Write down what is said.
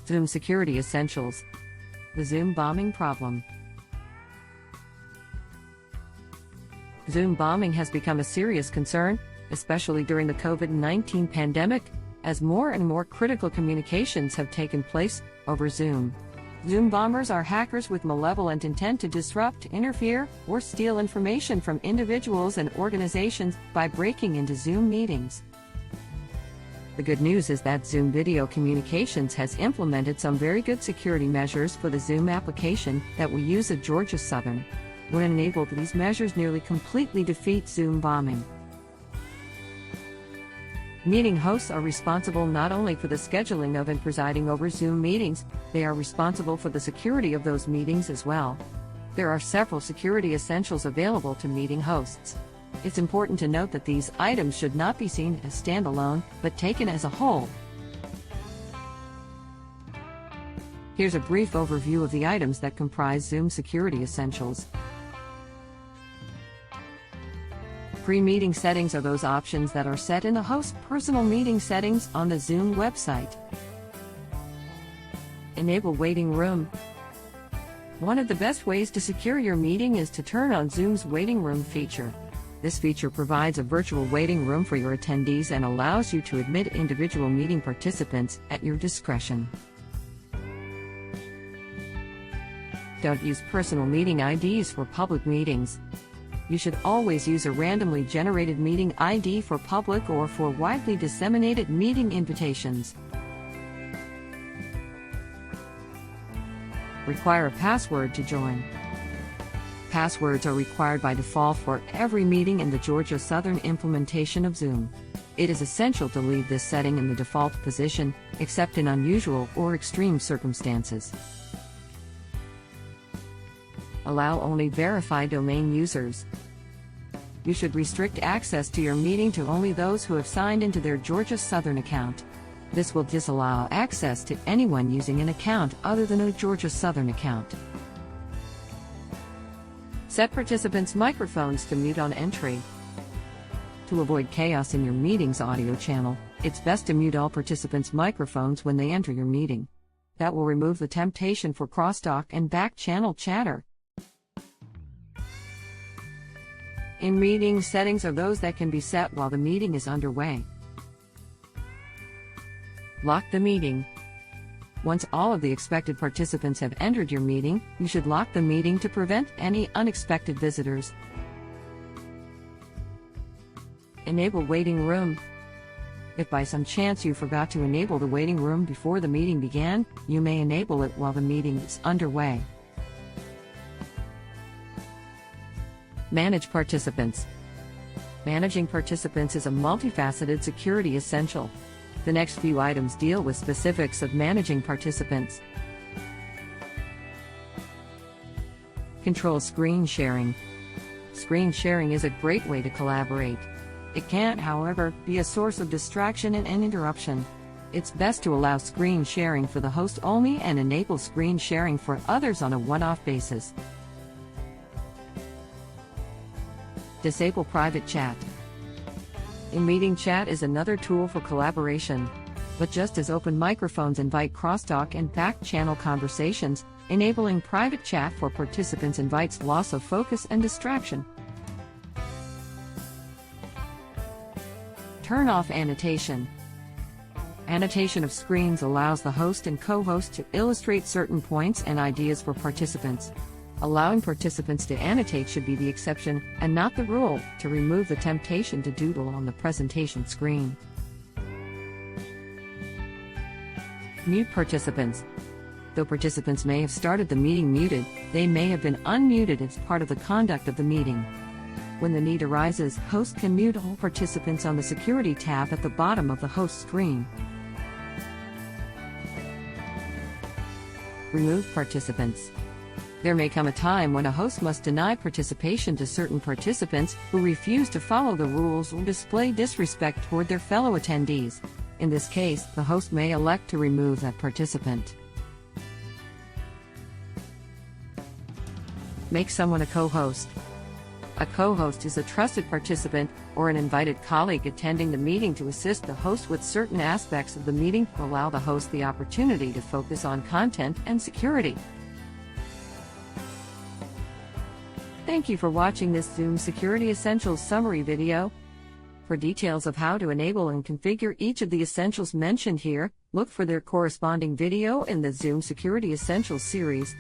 Zoom Security Essentials. The Zoom bombing problem. Zoom bombing has become a serious concern, especially during the COVID-19 pandemic, as more and more critical communications have taken place over Zoom. Zoom bombers are hackers with malevolent intent to disrupt, interfere, or steal information from individuals and organizations by breaking into Zoom meetings. The good news is that Zoom Video Communications has implemented some very good security measures for the Zoom application that we use at Georgia Southern. When enabled, these measures nearly completely defeat Zoom bombing. Meeting hosts are responsible not only for the scheduling of and presiding over Zoom meetings, they are responsible for the security of those meetings as well. There are several security essentials available to meeting hosts. It's important to note that these items should not be seen as standalone, but taken as a whole. Here's a brief overview of the items that comprise Zoom Security Essentials. Pre-meeting settings are those options that are set in the host's personal meeting settings on the Zoom website. Enable waiting room. One of the best ways to secure your meeting is to turn on Zoom's waiting room feature. This feature provides a virtual waiting room for your attendees and allows you to admit individual meeting participants at your discretion. Don't use personal meeting IDs for public meetings. You should always use a randomly generated meeting ID for public or for widely disseminated meeting invitations. Require a password to join. Passwords are required by default for every meeting in the Georgia Southern implementation of Zoom. It is essential to leave this setting in the default position, except in unusual or extreme circumstances. Allow only verified domain users. You should restrict access to your meeting to only those who have signed into their Georgia Southern account. This will disallow access to anyone using an account other than a Georgia Southern account. Set participants' microphones to mute on entry. To avoid chaos in your meeting's audio channel, it's best to mute all participants' microphones when they enter your meeting. That will remove the temptation for crosstalk and back-channel chatter. In-meeting settings are those that can be set while the meeting is underway. Lock the meeting. Once all of the expected participants have entered your meeting, you should lock the meeting to prevent any unexpected visitors. Enable waiting room. If by some chance you forgot to enable the waiting room before the meeting began, you may enable it while the meeting is underway. Manage participants. Managing participants is a multifaceted security essential. The next few items deal with specifics of managing participants. Control screen sharing. Screen sharing is a great way to collaborate. It can, however, be a source of distraction and interruption. It's best to allow screen sharing for the host only and enable screen sharing for others on a one-off basis. Disable private chat. In-meeting chat is another tool for collaboration. But just as open microphones invite crosstalk and back-channel conversations, enabling private chat for participants invites loss of focus and distraction. Turn off annotation. Annotation of screens allows the host and co-host to illustrate certain points and ideas for participants. Allowing participants to annotate should be the exception and not the rule, to remove the temptation to doodle on the presentation screen. Mute participants. Though participants may have started the meeting muted, they may have been unmuted as part of the conduct of the meeting. When the need arises, host can mute all participants on the Security tab at the bottom of the host screen. Remove participants. There may come a time when a host must deny participation to certain participants who refuse to follow the rules or display disrespect toward their fellow attendees. In this case, the host may elect to remove that participant. Make someone a co-host. A co-host is a trusted participant or an invited colleague attending the meeting to assist the host with certain aspects of the meeting to allow the host the opportunity to focus on content and security. Thank you for watching this Zoom Security Essentials summary video. For details of how to enable and configure each of the essentials mentioned here, look for their corresponding video in the Zoom Security Essentials series.